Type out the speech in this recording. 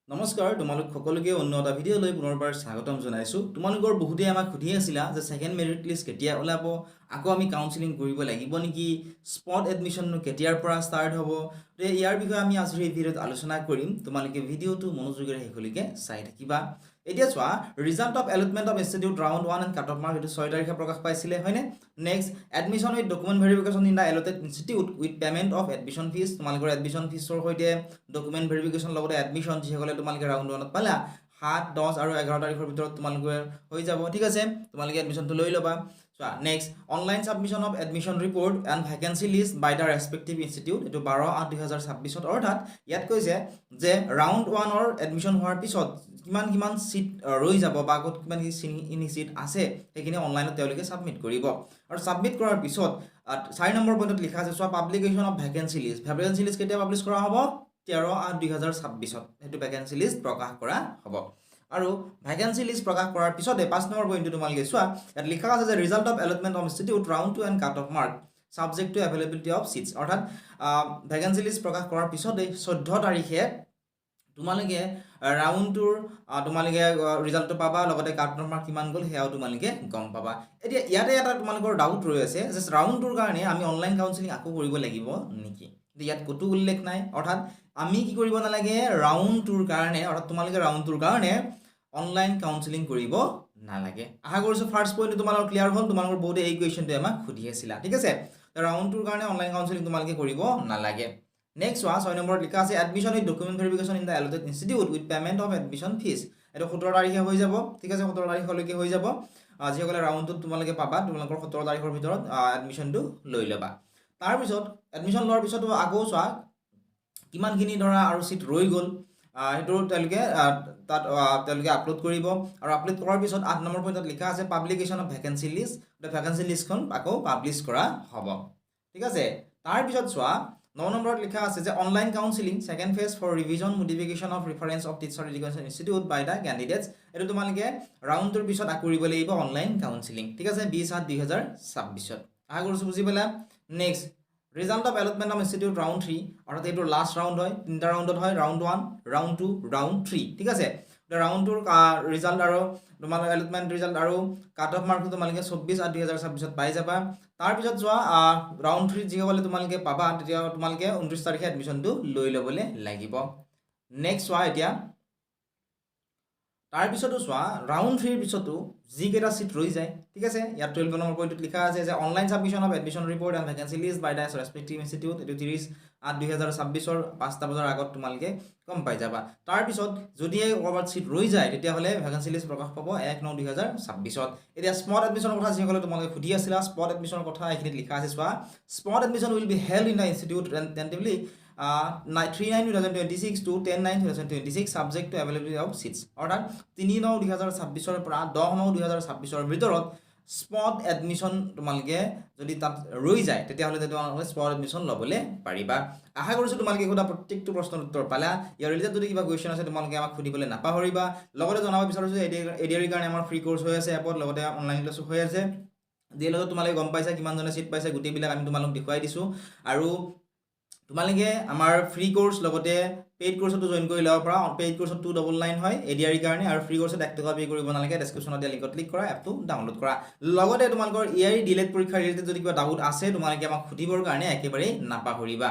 নমস্কাৰ তোমালোক সকলোকে অন্য এটা ভিডিঅ'লৈ পুনৰবাৰ স্বাগতম জনাইছোঁ। তোমালোকৰ বহুতে আমাক সুধি আছিলা যে সেকেন্ড মেৰিট লিষ্ট কেতিয়া ওলাব, আকৌ আমি কাউন্সেলিং কৰিব লাগিব নেকি, স্পট এডমিশ্যননো কেতিয়াৰ পৰা ষ্টাৰ্ট হ'ব। তো ইয়াৰ বিষয়ে আমি আজিৰ এই ভিডিঅ'ত আলোচনা কৰিম। তোমালোকে ভিডিঅ'টো মনোযোগেৰে শেষলৈকে চাই থাকিবা। এতিয়া চোৱা, result of allotment of institute round 1 and cut off mark এইটো 6 তাৰিখে প্ৰকাশ পাইছিলে, হয়নে? Next, admission with document verification in the allotted institute with payment of admission fee. তোমালোকৰ এডমিশ্যন ফিজৰ সৈতে ডকুমেণ্ট ভেৰিফিকেশ্যন লগতে এডমিশ্যন যিসকলে তোমালোকে ৰাউণ্ড 1ত পালা 7, 10 আৰু 11 তাৰিখৰ ভিতৰত তোমালোকে হৈ যাব, ঠিক আছে? তোমালোকে এডমিশ্যনটো লৈ ল'বা। চোৱা, next, online submission of admission report and vacancy list by the respective institute. এইটো 12/8/2026, অৰ্থাৎ ইয়াত কৈছে যে ৰাউণ্ড 1ৰ এডমিশ্যন হোৱাৰ পিছত কিমান চিট ৰৈ যাব বা ক'ত কিমানখিনি চিট আছে সেইখিনি অনলাইনত তেওঁলোকে ছাবমিট কৰিব। আৰু ছাবমিট কৰাৰ পিছত 4 নম্বৰ পইণ্টত লিখা আছে, চোৱা, publication of vacancy list. Vacancy list কেতিয়া পাব্লিছ কৰা হ'ব? 13/8/2026 সেইটো ভেকেঞ্চি লিষ্ট প্ৰকাশ কৰা হ'ব। আৰু ভেকেঞ্চি লিষ্ট প্ৰকাশ কৰাৰ পিছতে 5 নম্বৰ পইণ্টটো তোমালোকে চোৱা, ইয়াত লিখা আছে যে result of allotment of institute round 2 and cut off mark subject to availability of seats. অৰ্থাৎ ভেকেঞ্চি লিষ্ট প্ৰকাশ কৰাৰ পিছতে 14 তাৰিখে তোমালোকে ৰাউণ্ডটোৰ তোমালোকে ৰিজাল্টটো পাবা, লগতে কাট অফ মাৰ্ক কিমান গ'ল সেয়াও তোমালোকে গম পাবা। এতিয়া ইয়াতে এটা তোমালোকৰ ডাউট ৰৈ আছে যে ৰাউণ্ডটোৰ কাৰণে আমি অনলাইন কাউন্সেলিং আকৌ কৰিব লাগিব নেকি? ইয়াত ক'তো উল্লেখ নাই। অৰ্থাৎ আমি কি কৰিব নালাগে, ৰাউণ্ডটোৰ কাৰণে, অৰ্থাৎ তোমালোকে ৰাউণ্ডটোৰ কাৰণে অনলাইন কাউন্সেলিং কৰিব নালাগে। আশা কৰিছোঁ ফাৰ্ষ্ট পইণ্টটো তোমালোকৰ ক্লিয়াৰ হ'ল। তোমালোকৰ বহুতে এই কুৱেশ্যনটো আমাক সুধি আছিলা, ঠিক আছে? ৰাউণ্ডটোৰ কাৰণে অনলাইন কাউন্সেলিং তোমালোকে কৰিব নালাগে। নেক্সট চোৱা, 6 নম্বৰত লিখা আছে admission with document verification in the allotted institute with payment of admission fees. এইটো 17 তাৰিখে হৈ যাব, ঠিক আছে? 17 তাৰিখলৈকে হৈ যাব। যিসকলে ৰাউণ্ডটোত তোমালোকে পাবা, তোমালোকৰ 17 তাৰিখৰ ভিতৰত এডমিশ্যনটো লৈ ল'বা। তাৰপিছত এডমিশ্যন লোৱাৰ পিছতো আকৌ চোৱা কিমানখিনি ধৰা আৰু চিট ৰৈ গ'ল সেইটো তেওঁলোকে তেওঁলোকে আপলোড কৰিব। আৰু আপলোড কৰাৰ পিছত 8 নম্বৰ পইণ্টত লিখা আছে publication of vacancy list. Vacancy লিষ্টখন আকৌ পাব্লিছ কৰা হ'ব, ঠিক আছে? তাৰপিছত চোৱা, 9 নম্বৰত লিখা আছে যে online counselling second phase for revision modification of reference of teacher education institute by the candidates. এইটো তোমালোকে ৰাউণ্ডটোৰ পিছত আকৌ কৰিব লাগিব অনলাইন কাউন্সেলিং, ঠিক আছে? 20/7/2026। আশা কৰিছোঁ বুজি পালা। Next, result of allotment of institute round 3, অৰ্থাৎ এইটো লাষ্ট ৰাউণ্ড হয়। 3টা ৰাউণ্ডত হয়, ৰাউণ্ড 1, ৰাউণ্ড 2, ৰাউণ্ড 3, ঠিক আছে? ৰাউণ্ডটোৰ ৰিজাল্ট আৰু তোমালোকৰ এলটমেণ্ট ৰিজাল্ট আৰু কাট অফ মাৰ্কটো তোমালোকে 24/8/2026 পাই যাবা। তাৰপিছত চোৱা, ৰাউণ্ড 3 যিসকলে তোমালোকে পাবা তেতিয়া তোমালোকে 29 তাৰিখে এডমিশ্যনটো লৈ ল'বলৈ লাগিব। নেক্সট চোৱা, এতিয়া তাৰপিছতো চোৱা, ৰাউণ্ড 3ৰ পিছতো যিকেইটা চিট ৰৈ যায়, ঠিক আছে? ইয়াত 12 নম্বৰ পইণ্টত লিখা আছে যে online submission of admission report and vacancy list by the respective institute. এইটো 30/8/2026 5টা বজাৰ আগত তোমালোকে গম পাই যাবা। তাৰপিছত যদিহে ক'ৰবাত চিট ৰৈ যায় তেতিয়াহ'লে ভেকেঞ্চি লিষ্ট প্ৰকাশ পাব 1/9/2026। এতিয়া স্পট এডমিশ্যনৰ কথা যিসকলে তোমালোকে সুধি আছিলা, স্পট এডমিশ্যনৰ কথা এইখিনিত লিখা আছে, চোৱা, spot admission will be held in the institute tentatively 3/9/2026 to 10/9/2026 subject to availability of seats. অৰ্থাৎ 3/9/2026 পৰা 10/9/2026 ভিতৰত স্পট এডমিশ্যন তোমালোকে যদি তাত ৰৈ যায় তেতিয়াহ'লে তোমালোকে স্পট এডমিশ্যন ল'বলৈ পাৰিবা। আশা কৰিছোঁ তোমালোকে সোধা প্ৰত্যেকটো প্ৰশ্নৰ উত্তৰ পালা। ইয়াৰ ৰিলেটেড যদি কিবা কুৱেশ্যন আছে তোমালোকে আমাক সুধিবলৈ নাপাহৰিবা। লগতে জনাব বিচাৰিছোঁ এডিআৰিৰ কাৰণে আমাৰ ফ্ৰী কোৰ্চ হৈ আছে এপত, লগতে অনলাইন ক্লাছো হৈ আছে। যিয়ে লগত তোমালোকে গম পাইছা কিমানজনে চিট পাইছে, গোটেইবিলাক আমি তোমালোক দেখুৱাই দিছোঁ। আৰু তোমালোকে আমাৰ ফ্ৰী কোৰ্চ লগতে পেইড কোৰ্চতো জইন কৰি ল'ব পাৰা। পেইড কোৰ্চত 299 হয় এডিআৰিৰ কাৰণে, আৰু ফ্ৰী কোৰ্চত 1 টকা পে' কৰিব নালাগে। ডেছক্ৰিপশ্যনত দিয়া লিংকত ক্লিক কৰা, এপটো ডাউনলোড কৰা। লগতে তোমালোকৰ এআই ডিলেট পৰীক্ষাৰ ৰিলেটেড যদি কিবা ডাউট আছে তোমালোকে আমাক সুধিবৰ কাৰণে একেবাৰেই নাপাহৰিবা।